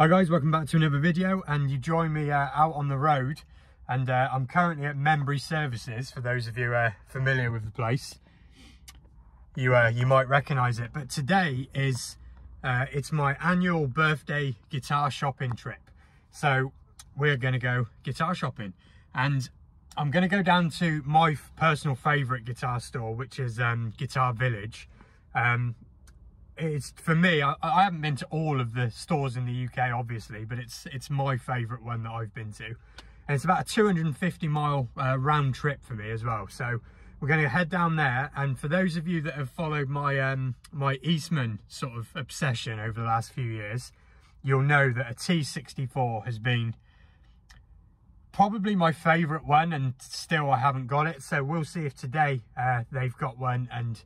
Hi guys, welcome back to another video, and you join me out on the road, and I'm currently at Membry Services. For those of you familiar with the place, you might recognise it. But today is it's my annual birthday guitar shopping trip, so we're going to go guitar shopping, and I'm going to go down to my personal favourite guitar store, which is Guitar Village. It's, for me, I haven't been to all of the stores in the UK obviously, but it's my favourite one that I've been to, and it's about a 250 mile round trip for me as well. So we're going to head down there, and for those of you that have followed my my EASTMAN sort of obsession over the last few years, you'll know that a T64 has been probably my favourite one, and still I haven't got it. So we'll see if today they've got one and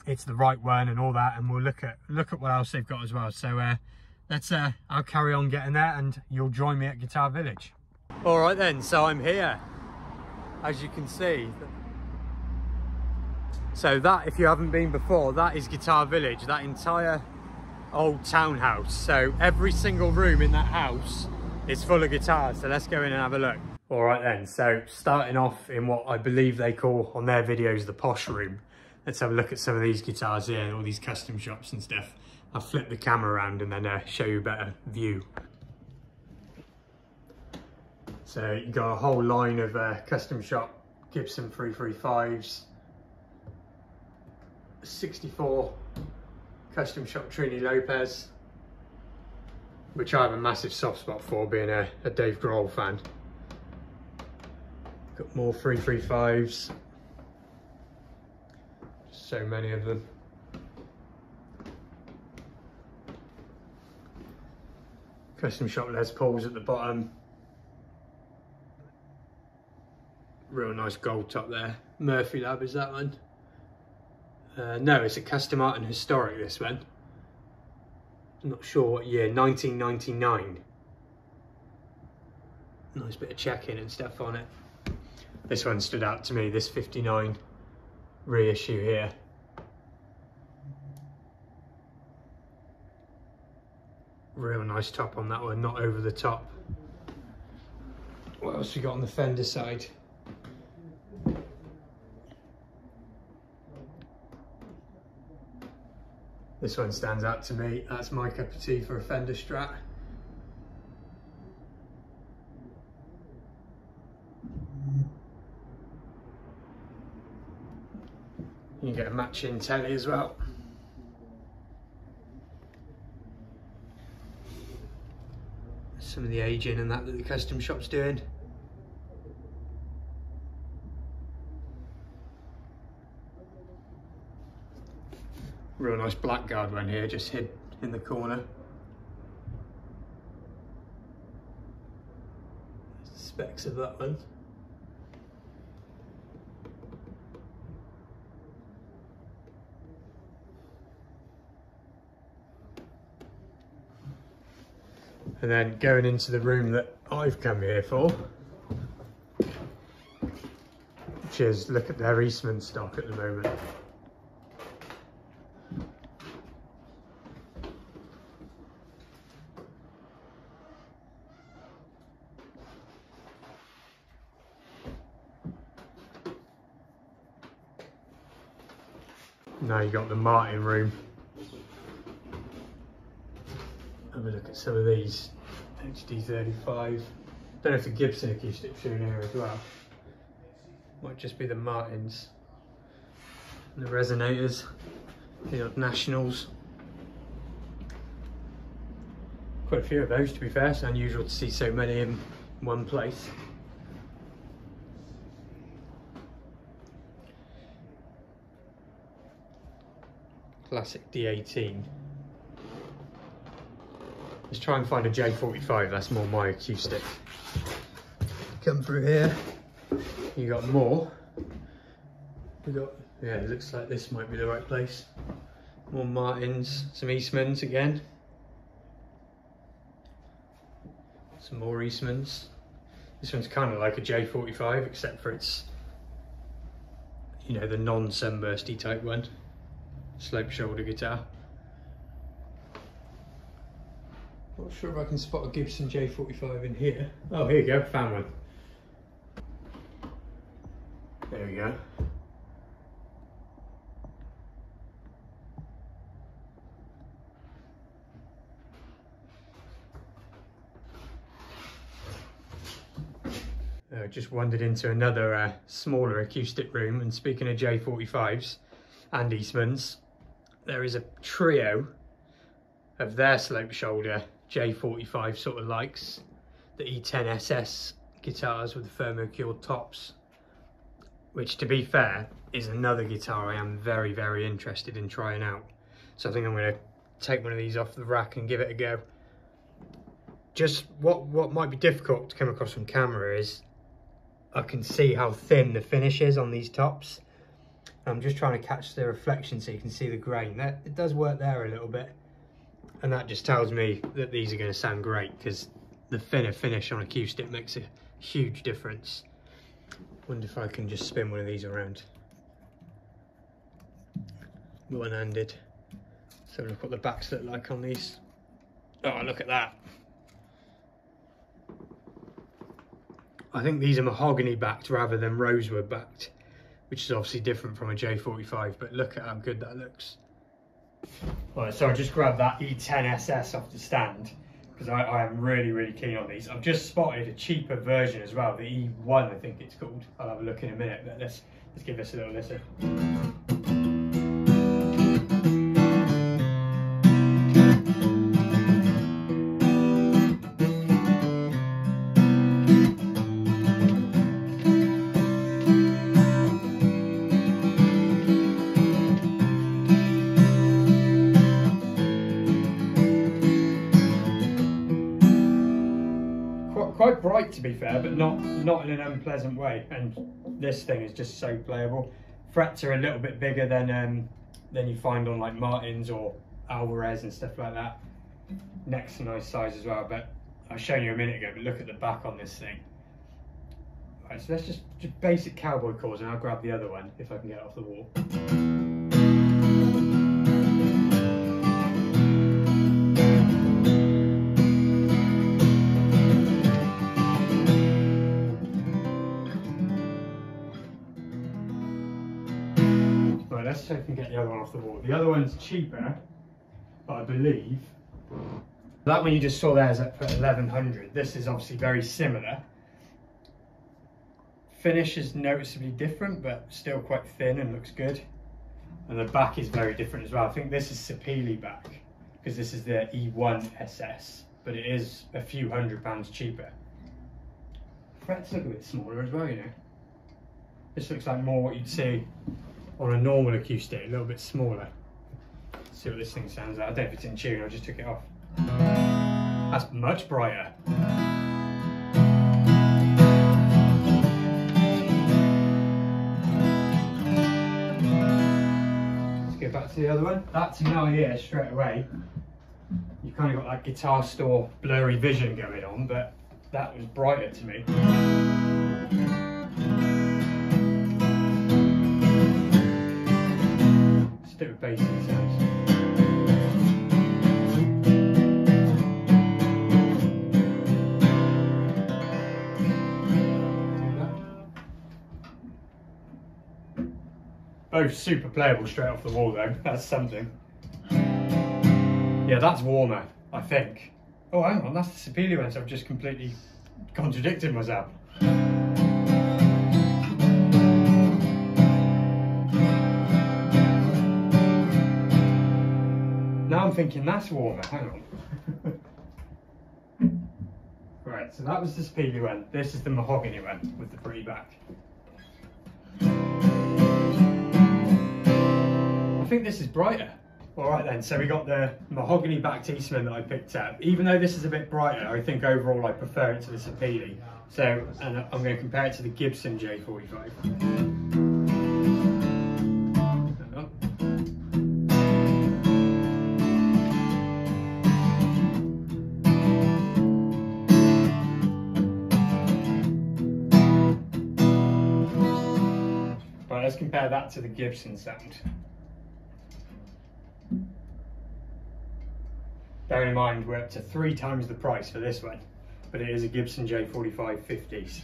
it's the right one and all that, and we'll look at what else they've got as well. So let's I'll carry on getting there, and you'll join me at Guitar Village. All right then, so I'm here, as you can see. So that, if you haven't been before, that is Guitar Village, that entire old townhouse. So every single room in that house is full of guitars. So let's go in and have a look. All right then, so starting off in what I believe they call on their videos the Posh Room. Let's have a look at some of these guitars here, all these custom shops and stuff. I'll flip the camera around and then show you a better view. So you've got a whole line of custom shop Gibson 335s, 64 custom shop Trini Lopez, which I have a massive soft spot for, being a Dave Grohl fan. Got more 335s. So many of them. Custom shop Les Pauls at the bottom. Real nice gold top there. Murphy Lab, is that one? No, it's a custom art and historic, this one. I'm not sure what year, 1999. Nice bit of check-in and stuff on it. This one stood out to me, this 59 reissue here. Real nice top on that one, not over the top. What else we got on the Fender side? This one stands out to me. That's my cup of tea for a Fender Strat. You get a matching telly as well. Some of the aging and that the custom shop's doing. Real nice Blackguard one here, just hid in the corner. Specs of that one. And then going into the room that I've come here for, which is, look at their EASTMAN stock at the moment. Now you got the Martin room. Have a look at some of these HD35. Don't know if the Gibson Acoustics are in here as well. Might just be the Martins. And the resonators, the odd Nationals. Quite a few of those, to be fair. It's unusual to see so many in one place. Classic D18. Let's try and find a J45, that's more my acoustic. Come through here, you got more. We got, yeah, it looks like this might be the right place. More Martins, some EASTMANs again. Some more EASTMANs. This one's kind of like a J45, except for it's, you know, the non-sunbursty type one. Slope shoulder guitar. Not sure if I can spot a Gibson J45 in here. Oh, here you go, found one. There we go. Just wandered into another smaller acoustic room, and speaking of J45s and Eastmans, there is a trio of their slope shoulder J45 sort of likes, the E10SS guitars with the thermocured tops, which, to be fair, is another guitar I am very, very interested in trying out. So I think I'm going to take one of these off the rack and give it a go. Just what might be difficult to come across from camera is I can see how thin the finish is on these tops. I'm just trying to catch the reflection so you can see the grain. It does work there a little bit, and that just tells me that these are going to sound great, because the thinner finish on acoustic makes a huge difference. Wonder if I can just spin one of these around one-handed. So look what the backs look like on these. Oh, look at that. I think these are mahogany backed rather than rosewood backed, which is obviously different from a J45, but look at how good that looks. Right, so I just grabbed that E10SS off the stand, because I am really, really keen on these. I've just spotted a cheaper version as well, the E1 I think it's called. I'll have a look in a minute, but let's give this a little listen. Quite bright, to be fair, but not in an unpleasant way. And this thing is just so playable. Frets are a little bit bigger than you find on like Martins or Alvarez and stuff like that. Neck's a nice size as well, but I was showing you a minute ago, but look at the back on this thing. Right, so let's just basic cowboy chords, and I'll grab the other one if I can get it off the wall. Let's see if we can get the other one off the wall. The other one's cheaper, but I believe that one you just saw there is at 1100. This is obviously very similar. Finish is noticeably different, but still quite thin and looks good. And the back is very different as well. I think this is Sapele back, because this is the E1 SS, but it is a few £100 cheaper. Frets look a bit smaller as well, you know. This looks like more what you'd see on a normal acoustic, a little bit smaller. Let's see what this thing sounds like. I don't know if it's in tune, I just took it off. That's much brighter. Let's go back to the other one. That to now here straight away, you've kind of got that guitar store blurry vision going on, but that was brighter to me. Stick with bass and sounds. Both super playable straight off the wall though, that's something. Yeah, that's warmer, I think. Oh, hang on, that's the Sapele one, so I've just completely contradicted myself. Now I'm thinking that's warmer, hang on. Right, so that was the Sapele one. This is the mahogany one with the pretty back. I think this is brighter. Alright then, so we got the mahogany backed Eastman that I picked up. Even though this is a bit brighter, I think overall I prefer it to the Sapele. So, and I'm going to compare it to the Gibson J45. Let's compare that to the Gibson sound. Bearing in mind we're up to 3 times the price for this one, but it is a Gibson J45 50s.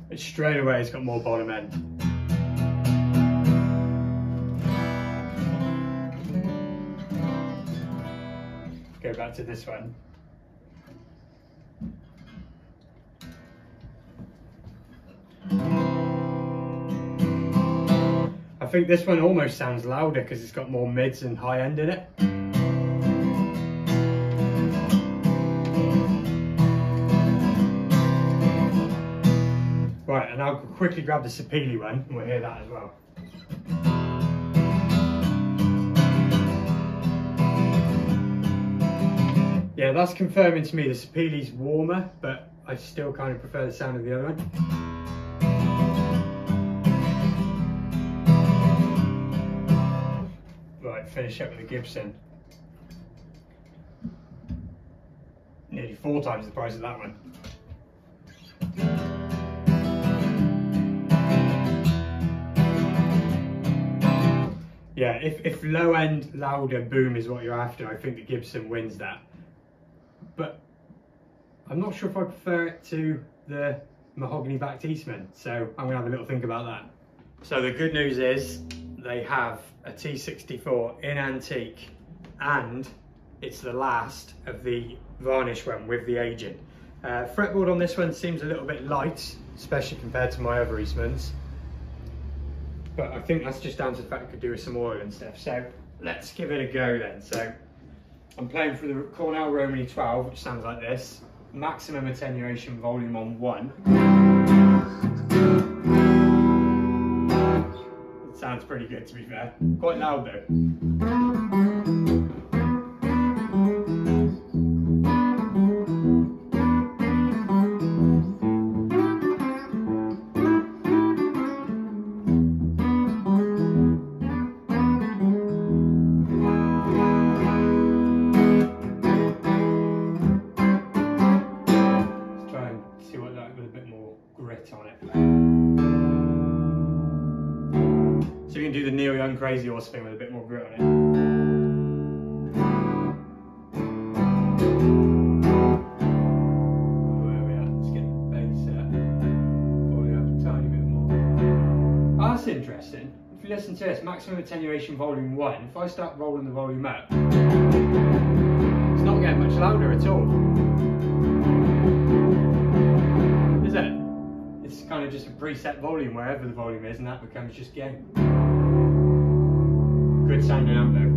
But straight away it's got more bottom end. Go back to this one. I think this one almost sounds louder because it's got more mids and high end in it. Right, and I'll quickly grab the Sapele one and we'll hear that as well. Yeah, that's confirming to me the Sapele's warmer, but I still kind of prefer the sound of the other one. Right, finish up with the Gibson. Nearly 4 times the price of that one. Yeah, if low end, louder boom is what you're after, I think the Gibson wins that. But I'm not sure if I prefer it to the mahogany backed EASTMAN, so I'm gonna have a little think about that. So the good news is they have a T64 in antique, and it's the last of the varnish one with the aging. Fretboard on this one seems a little bit light, especially compared to my other EASTMANs. But I think that's just down to the fact it could do with some oil and stuff. So let's give it a go then. So I'm playing through the Cornell Romany 12, which sounds like this. Maximum attenuation volume on 1. It sounds pretty good, to be fair. Quite loud though. So you can do the Neil Young Crazy Horse thing with a bit more grit on it. Where are we at? Let's get the bass probably up a tiny bit more. Oh, that's interesting. If you listen to this, maximum attenuation volume 1, if I start rolling the volume up, it's not getting much louder at all. Is it? It's kind of just a preset volume wherever the volume is, and that becomes just gain. Good sounding amp though.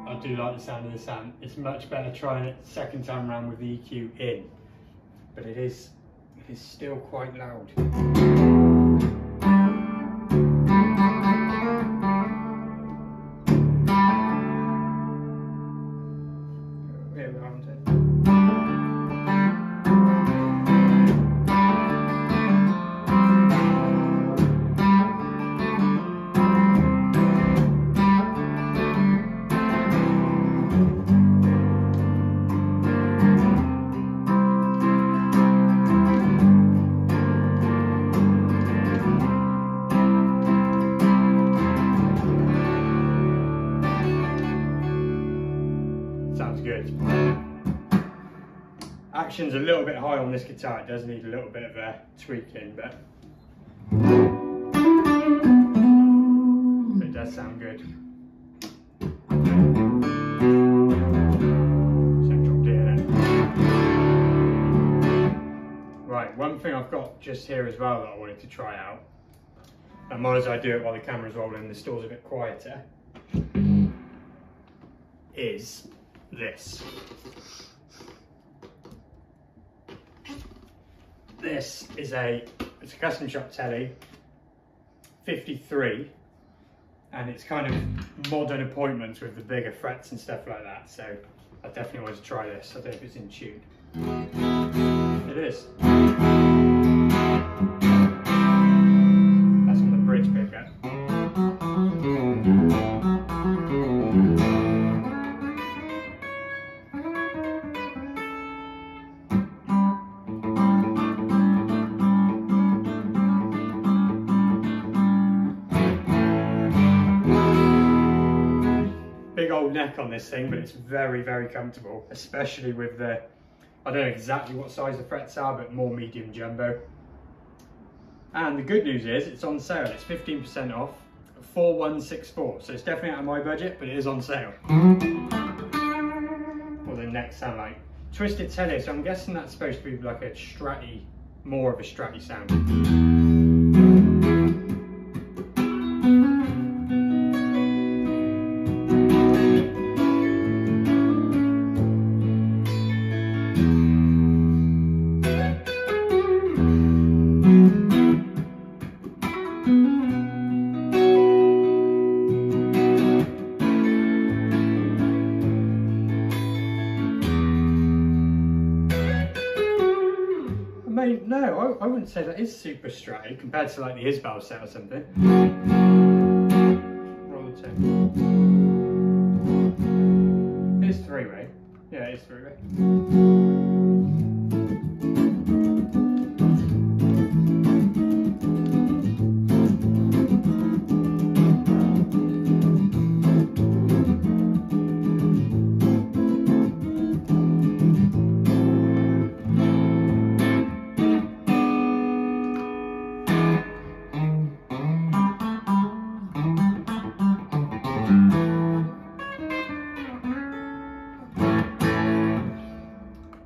I do like the sound of this amp. It's much better trying it second time around with the EQ in. But it is still quite loud. Sounds good. Action's a little bit high on this guitar. It does need a little bit of a tweaking, but it does sound good. Central D in it. Right, one thing I've got just here as well that I wanted to try out, and might as well do it while the camera's rolling and the store's a bit quieter, is this. This is it's a custom shop telly, 53, and it's kind of modern appointments with the bigger frets and stuff like that. So I definitely want to try this. I don't know if it's in tune. It is. That's on the bridge pickup. Big old neck on this thing, but it's very, very comfortable, especially with the, I don't know exactly what size the frets are, but more medium jumbo. And the good news is it's on sale. It's 15% off, 4164. So it's definitely out of my budget, but it is on sale. What the necks sound like. Twisted telly, so I'm guessing that's supposed to be like a stratty, more of a stratty sound. No, I wouldn't say that is super stratty compared to like the Isbell set or something. Roll the tape. It's three-way. Yeah, it's three-way.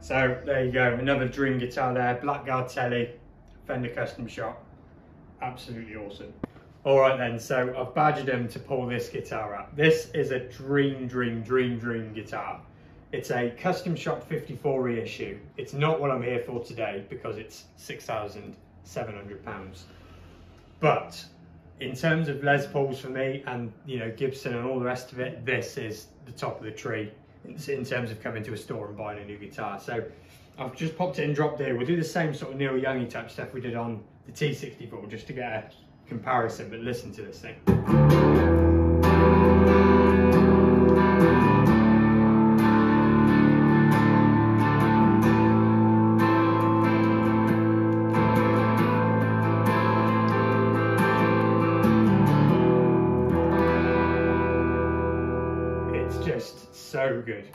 So there you go, another dream guitar there, Blackguard telly, Fender custom shop, absolutely awesome. All right then, so I've badgered him to pull this guitar up. This is a dream guitar. It's a custom shop 54 reissue. It's not what I'm here for today because it's £6,700. But in terms of Les Pauls for me and Gibson and all the rest of it, this is the top of the tree in terms of coming to a store and buying a new guitar. So I've just popped it in drop D. We'll do the same sort of Neil Youngy type stuff we did on the T64 just to get a comparison, but listen to this thing. It's just so good.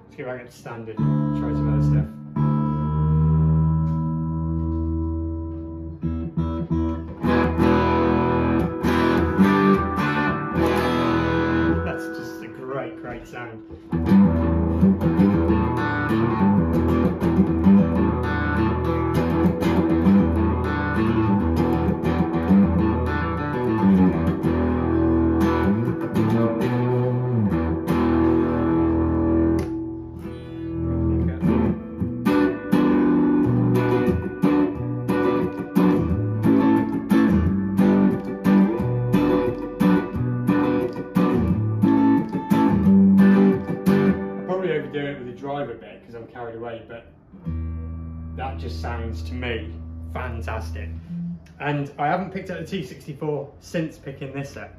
Let's get back up to standard, try some other stuff. That's just a great sound. Overdo it with the driver bit because I'm carried away, but that just sounds to me fantastic. And I haven't picked up the T64 since picking this up,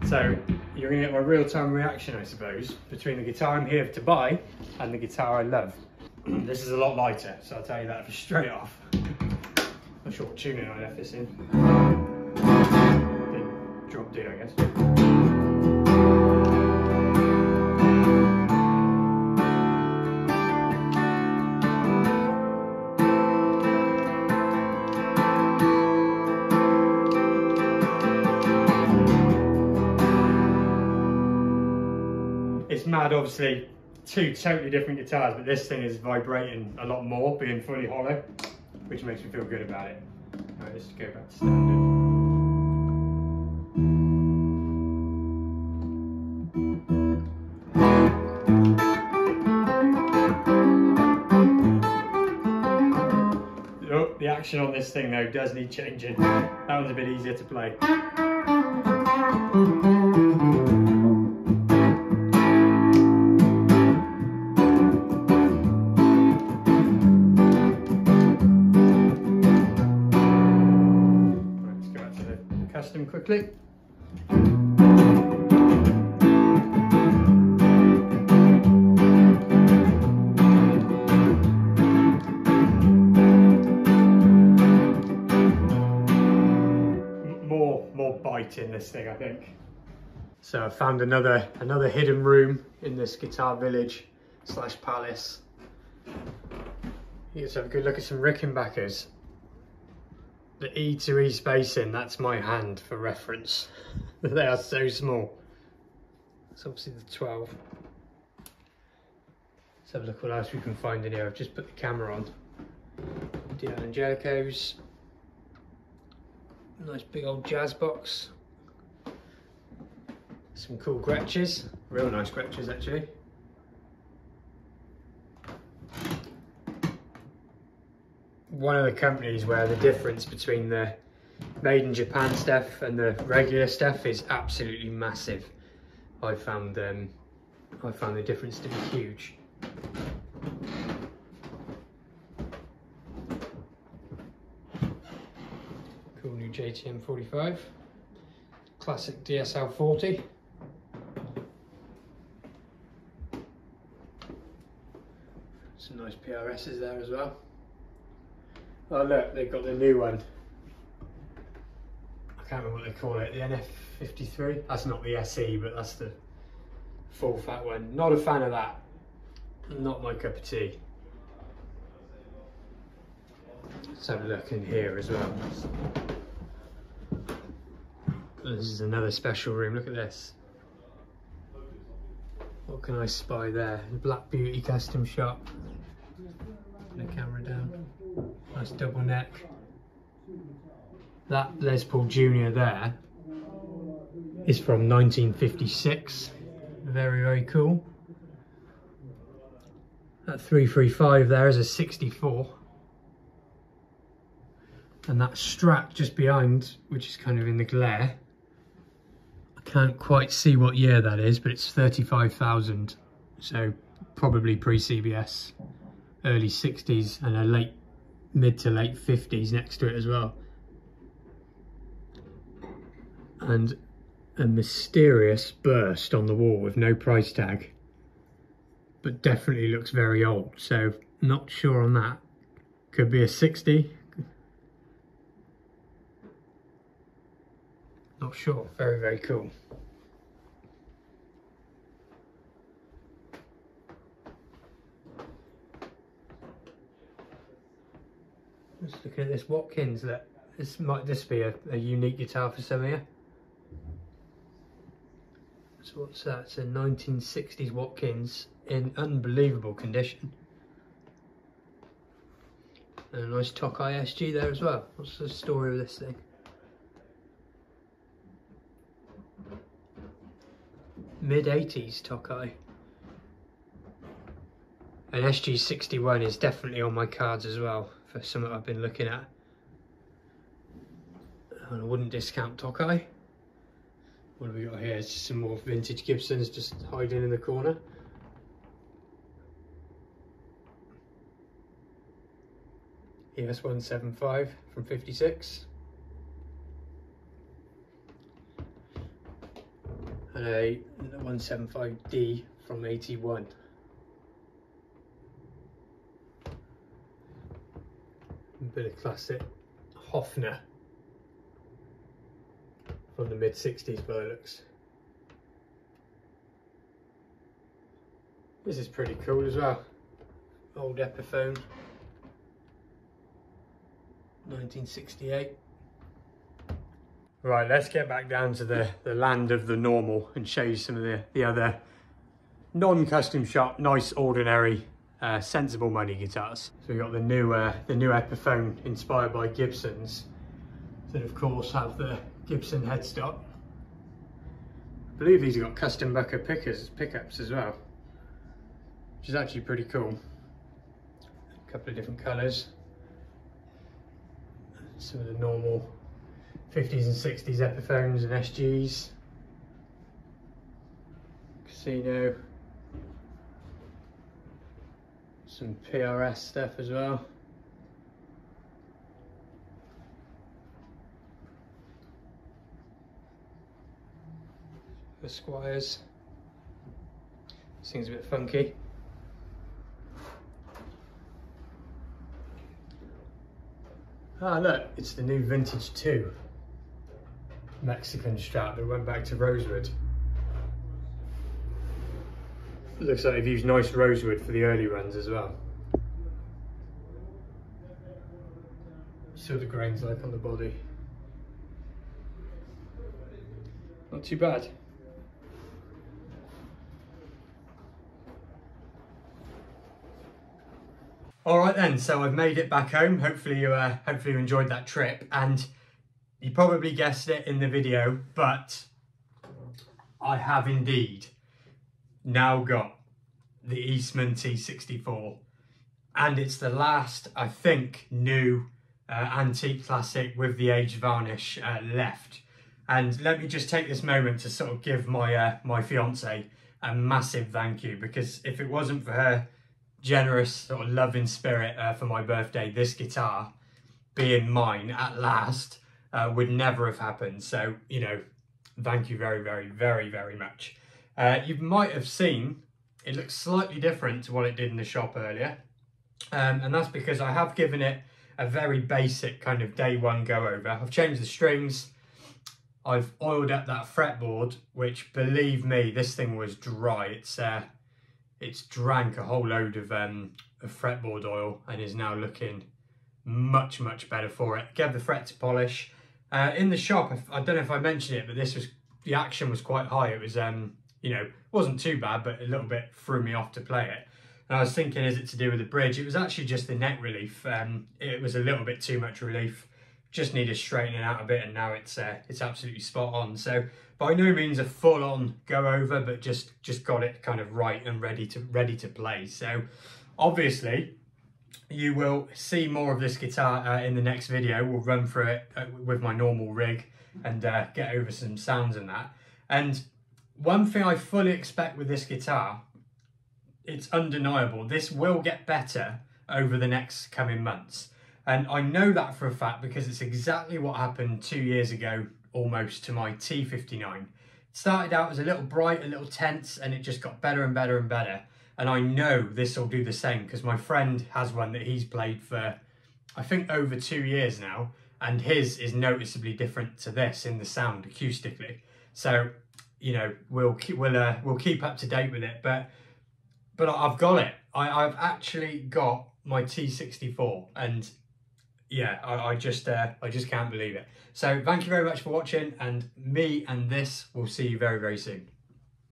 so you're going to get my real-time reaction, I suppose, between the guitar I'm here to buy and the guitar I love. This is a lot lighter, so I'll tell you that straight off. Not sure what tuning I left this in. Did drop D, I guess. obviously two totally different guitars, but this thing is vibrating a lot more, being fully hollow, which makes me feel good about it. Alright, let's go back to standard. Oh, the action on this thing though does need changing. That one's a bit easier to play. Let's go back to the custom quickly. More bite in this thing, I think. So I found another hidden room in this guitar village / palace. Let's have a good look at some Rickenbackers. The E to E spacing, that's my hand for reference. They are so small. It's obviously the 12. Let's have a look what else we can find in here. I've just put the camera on. The Angelicos. Nice big old jazz box. Some cool Gretches. Real nice Gretches actually. One of the companies where the difference between the made in Japan stuff and the regular stuff is absolutely massive. I found the difference to be huge. Cool new JTM 45. Classic DSL 40. Some nice PRSs there as well. Oh look, they've got the new one. I can't remember what they call it, the NF53. That's not the SE, but that's the full fat one. Not a fan of that. Not my cup of tea. Let's have a look in here as well. This is another special room, look at this. What can I spy there? The Black Beauty custom shop. The camera down. Nice double neck. That Les Paul Jr. there is from 1956. Very, very cool. That 335 there is a 64. And that Strat just behind, which is kind of in the glare, I can't quite see what year that is, but it's 35,000. So probably pre-CBS, early 60s, and a mid to late 50s next to it as well. And a mysterious burst on the wall with no price tag, but definitely looks very old. So not sure on that. Could be a 60. Not sure. Very, very cool. Just looking at this Watkins, look. Might this be a unique guitar for some of you? So what's that? It's a 1960s Watkins in unbelievable condition. And a nice Tokai SG there as well. What's the story of this thing? Mid-80s Tokai. An SG61 is definitely on my cards as well for something I've been looking at. And I wouldn't discount Tokai. What have we got here? It's just some more vintage Gibsons just hiding in the corner. ES175 from 56. And a 175D from 81. A bit of classic Hofner from the mid-60s by the looks. This is pretty cool as well. Old Epiphone, 1968. Right, let's get back down to the land of the normal and show you some of the other non-custom shop, nice, ordinary, sensible money guitars. So we've got the new Epiphone inspired by Gibsons, that of course have the Gibson headstock. I believe these have got custom bucker pickups as well, which is actually pretty cool. A couple of different colours. Some of the normal 50s and 60s Epiphones and SGs. Casino. Some PRS stuff as well. The Squires. This thing's a bit funky. Ah look, it's the new Vintage 2 Mexican Strat that went back to rosewood. It looks like they've used nice rosewood for the early runs as well. See what the grain's like on the body. Not too bad. All right then, so I've made it back home. Hopefully you enjoyed that trip, and you probably guessed it in the video, but I have indeed now got the EASTMAN T64, and it's the last, I think, new antique classic with the aged varnish left. And let me just take this moment to sort of give my my fiance a massive thank you, because if it wasn't for her generous sort of loving spirit for my birthday, this guitar being mine at last would never have happened. So, you know, thank you very, very, very, very much. You might have seen it looks slightly different to what it did in the shop earlier, and that's because I have given it a very basic kind of day one go over. I've changed the strings, I've oiled up that fretboard, which, believe me, this thing was dry. It's drank a whole load of fretboard oil and is now looking much, much better for it. Gave the fret to polish. In the shop, I don't know if I mentioned it, but the action was quite high. It was, you know, wasn't too bad, but a little bit threw me off to play it. And I was thinking, is it to do with the bridge? It was actually just the neck relief. It was a little bit too much relief. Just needed straightening out a bit, and now it's absolutely spot on. So by no means a full-on go over, but just got it kind of right and ready to play. So obviously you will see more of this guitar in the next video. We'll run through it with my normal rig and get over some sounds and that. And one thing I fully expect with this guitar, it's undeniable, this will get better over the next coming months. And I know that for a fact because it's exactly what happened 2 years ago almost to my T59. It started out as a little bright, a little tense, and it just got better and better and better. And I know this will do the same because my friend has one that he's played for, I think, over 2 years now, and his is noticeably different to this in the sound acoustically. So, you know, we'll keep up to date with it. But I've got it. I've actually got my T64, and yeah, I just can't believe it. So thank you very much for watching, and me and this will see you very, very soon.